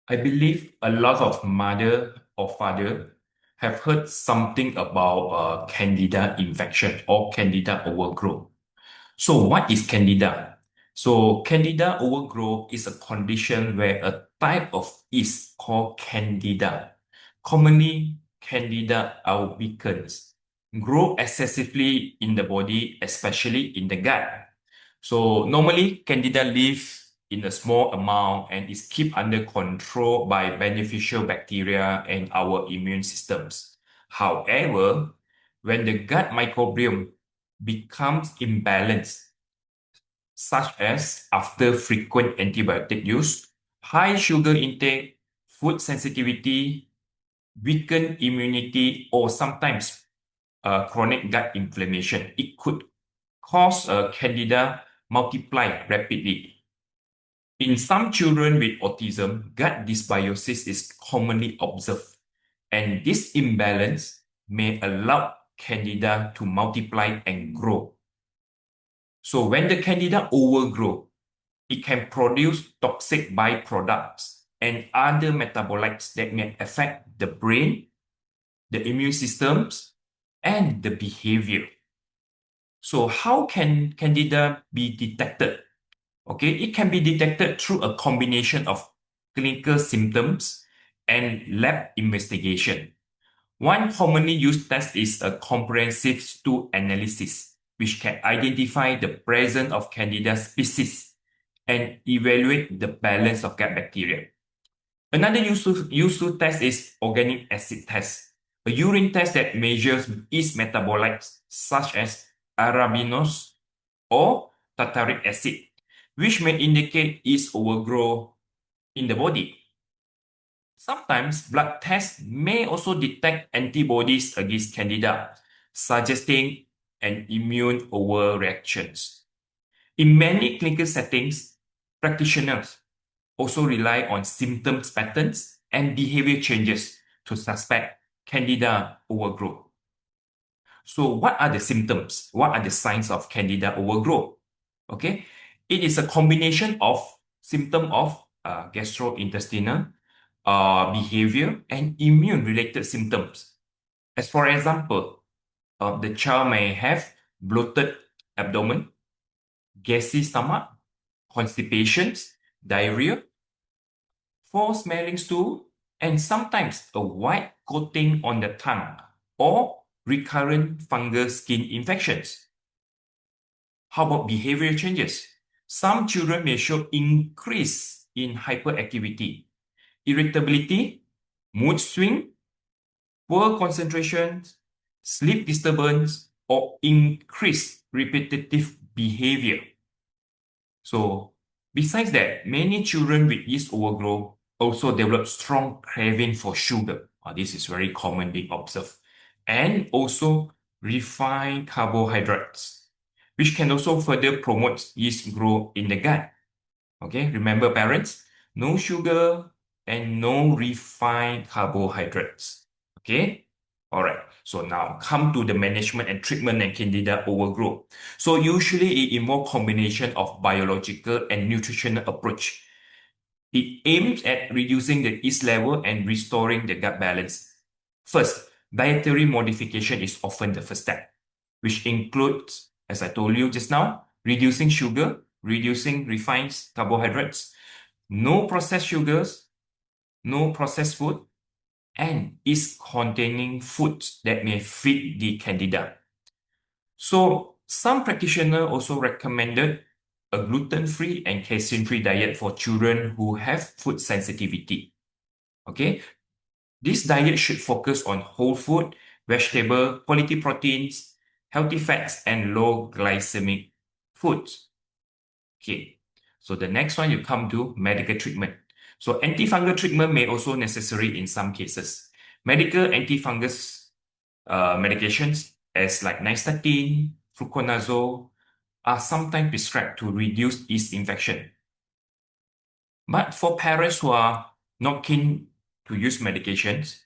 I believe a lot of mother or father have heard something about Candida infection or Candida overgrowth. So what is Candida? So Candida overgrowth is a condition where a type of yeast called Candida, commonly Candida albicans, grow excessively in the body, especially in the gut. So normally Candida lives in a small amount and is kept under control by beneficial bacteria and our immune systems. However, when the gut microbiome becomes imbalanced, such as after frequent antibiotic use, high sugar intake, food sensitivity, weakened immunity, or sometimes chronic gut inflammation, it could cause Candida multiply rapidly. In some children with autism, gut dysbiosis is commonly observed, and this imbalance may allow Candida to multiply and grow. So when the Candida overgrow, it can produce toxic byproducts and other metabolites that may affect the brain, the immune systems, and the behavior. So how can Candida be detected? Okay, it can be detected through a combination of clinical symptoms and lab investigation. One commonly used test is a comprehensive stool analysis, which can identify the presence of Candida species and evaluate the balance of gut bacteria. Another useful test is organic acid test, a urine test that measures yeast metabolites such as arabinose or tartaric acid, which may indicate yeast overgrowth in the body. Sometimes blood tests may also detect antibodies against Candida, suggesting an immune overreactions. In many clinical settings, practitioners also rely on symptoms patterns and behavior changes to suspect Candida overgrowth. So what are the symptoms? What are the signs of Candida overgrowth? Okay, it is a combination of symptom of gastrointestinal behavior and immune-related symptoms. As for example, the child may have bloated abdomen, gassy stomach, constipations, diarrhea, foul smelling stool, and sometimes a white coating on the tongue or recurrent fungal skin infections. How about behavior changes? Some children may show increase in hyperactivity, irritability, mood swing, poor concentration, sleep disturbance, or increased repetitive behavior. So, besides that, many children with yeast overgrowth also develop strong craving for sugar. This is very common being observed. And also refined carbohydrates, which can also further promote yeast growth in the gut. Okay, remember parents, no sugar and no refined carbohydrates. Okay, all right. So now come to the management and treatment and Candida overgrowth. So usually it involves combination of biological and nutritional approach. It aims at reducing the yeast level and restoring the gut balance. First, dietary modification is often the first step, which includes, as I told you just now, reducing sugar, reducing refined carbohydrates, no processed sugars, no processed food, and yeast-containing foods that may feed the Candida. So some practitioners also recommended a gluten-free and casein-free diet for children who have food sensitivity. Okay, this diet should focus on whole food, vegetable, quality proteins, healthy fats, and low glycemic foods. Okay, so the next one you come to medical treatment. So antifungal treatment may also necessary in some cases. Medical antifungus medications as like nystatin, fluconazole are sometimes prescribed to reduce yeast infection. But for parents who are not keen to use medications,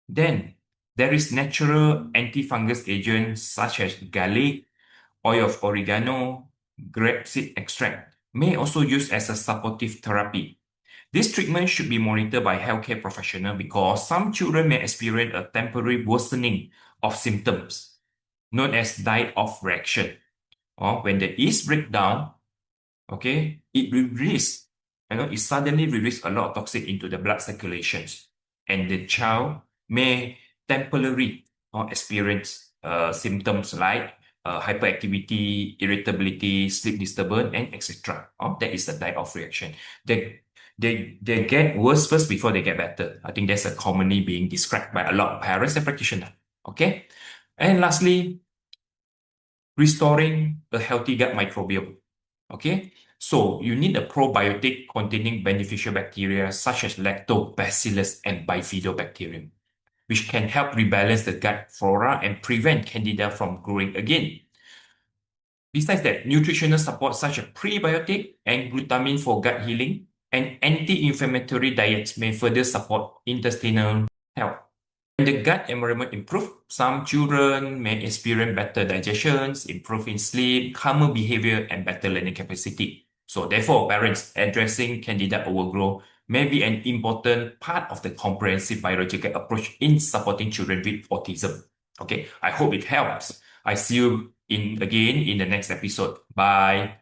then there is natural antifungus agents such as garlic, oil of oregano, grapeseed extract may also use as a supportive therapy. This treatment should be monitored by healthcare professional because some children may experience a temporary worsening of symptoms known as die-off reaction. Or when the yeast break down, okay, it suddenly release a lot of toxic into the blood circulations, and the child may temporarily experience symptoms like hyperactivity, irritability, sleep disturbance, and etc. That is the die-off reaction. They get worse first before they get better. I think that's a commonly being described by a lot of parents and practitioners. Okay, and lastly, restoring a healthy gut microbiome. Okay, so you need a probiotic containing beneficial bacteria such as lactobacillus and bifidobacterium, which can help rebalance the gut flora and prevent candida from growing again. Besides that, nutritional support such as prebiotic and glutamine for gut healing and anti-inflammatory diets may further support intestinal health. When the gut environment improves, some children may experience better digestions, improve in sleep, calmer behavior, and better learning capacity. So therefore, parents addressing Candida overgrowth may be an important part of the comprehensive biological approach in supporting children with autism. Okay, I hope it helps. I see you again in the next episode. Bye.